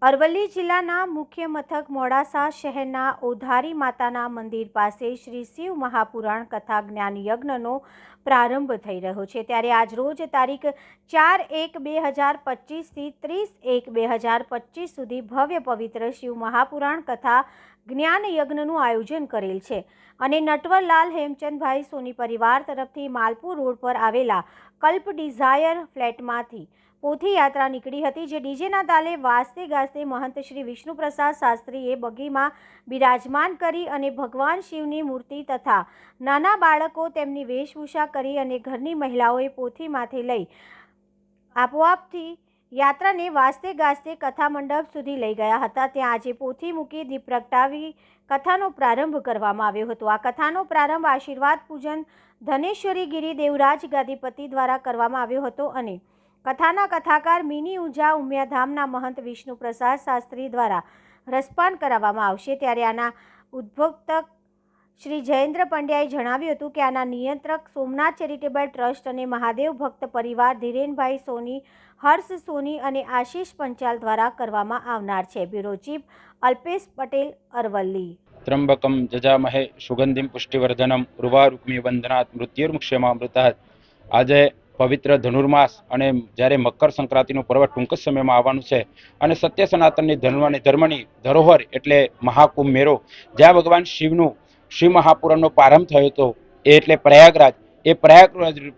અરવલ્લી જિલ્લાના મુખ્ય મથક મોડાસા શહેરના ઓધારી માતાના મંદિર પાસે શ્રી શિવ મહાપુરાણ કથા જ્ઞાન યજ્ઞનો પ્રારંભ થઈ રહ્યો છે। ત્યારે આજરોજ તારીખ 4/1/2025 થી 30/1/2025 સુધી ભવ્ય પવિત્ર શિવ મહાપુરાણ કથા જ્ઞાન યજ્ઞનું આયોજન કરેલ છે અને નટવરલાલ હેમચંદભાઈ સોની પરિવાર તરફથી માલપુર રોડ પર આવેલા કલ્પ ડિઝાયર ફ્લેટમાંથી પોથી યાત્રા નીકળી હતી, જે ડીજેના તાલે વાજતે ગાજતે મહંત શ્રી વિષ્ણુપ્રસાદ શાસ્ત્રીએ બગીમાં બિરાજમાન કરી અને ભગવાન શિવની મૂર્તિ તથા નાના બાળકો તેમની વેશભૂષા કરી અને ઘરની મહિલાઓએ પોથીમાંથી લઈ આપોઆપથી યાત્રાને વાજતે ગાજતે કથા મંડપ સુધી લઈ ગયા હતા। ત્યાં આજે પોથી મૂકી દીપ પ્રગટાવી કથાનો પ્રારંભ કરવામાં આવ્યો હતો। આ કથાનો પ્રારંભ આશીર્વાદ પૂજન ધનેશ્વરી ગિરી દેવરાજ ગાદીપતિ દ્વારા કરવામાં આવ્યો હતો અને કથાના કથાકાર મિની ઊંઝા ઉમિયાધામના મહંત વિષ્ણુપ્રસાદ શાસ્ત્રી દ્વારા રસપાન કરાવવામાં આવશે। ત્યારે આના ઉદ્બોધક શ્રી જયેન્દ્ર પંડ્યાએ જણાવ્યું હતું કે આના નિયંત્રક સોમનાથ ચેરિટેબલ ટ્રસ્ટ અને મહાદેવ ભક્ત પરિવાર ધીરેનભાઈ સોની, હર્ષ સોની અને આશીષ પંચાલ દ્વારા કરવામાં આવનાર છે। Bureau chief Alpesh Patel, Aravalli. ત્રંબકમ જજામહે સુગંધિમ પુષ્ટિવર્ધનમ ઉર્વારુક્મી વંદનાત મૃત્યુર્મુક્ષેમામૃતાત। આજે પવિત્ર ધનુર્માસ અને જ્યારે મકર સંક્રાંતિનું પર્વ ટૂંક જ સમયમાં આવવાનું છે અને સત્ય સનાતનની ધર્મની ધરોહર એટલે મહાકુંભ મેળો, જ્યાં ભગવાન શિવનું શિવ મહાપુરાણનો પ્રારંભ થયો હતો એટલે પ્રયાગરાજ, એ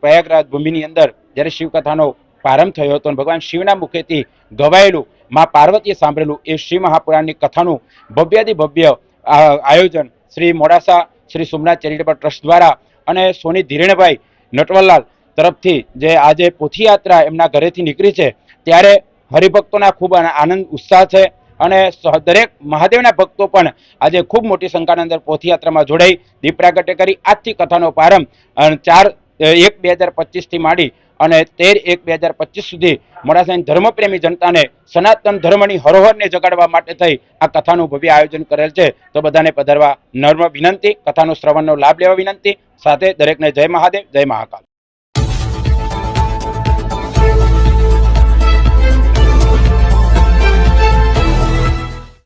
પ્રયાગરાજ ભૂમિની અંદર જ્યારે શિવકથાનો પ્રારંભ થયો હતો અને ભગવાન શિવના મુખેથી ગવાયેલું, મા પાર્વતીએ સાંભળેલું એ શિવ મહાપુરાણની કથાનું ભવ્યાધિભવ્ય આયોજન શ્રી મોડાસા શ્રી સોમનાથ ચેરિટેબલ ટ્રસ્ટ દ્વારા અને સોની ધીરેણભાઈ નટવરલાલ તરફથી જે આજે પોથી યાત્રા એમના ઘરેથી નીકળી છે, ત્યારે હરિભક્તોના ખૂબ આનંદ ઉત્સાહ છે અને દરેક મહાદેવના ભક્તો પણ આજે ખૂબ મોટી સંખ્યાની અંદર પોથી યાત્રામાં જોડાઈ દીપ પ્રાગટ્ય કરી આજથી કથાનો પ્રારંભ 4/1/2025 થી માંડી અને 13/1/2025 સુધી મોડાસાની ધર્મપ્રેમી જનતાને સનાતન ધર્મની હરોહરને જગાડવા માટે થઈ આ કથાનું ભવ્ય આયોજન કરેલ છે। તો બધાને પધારવા નમ્ર વિનંતી, કથાનો શ્રવણનો લાભ લેવા વિનંતી, સાથે દરેકને જય મહાદેવ, જય મહાકાલ।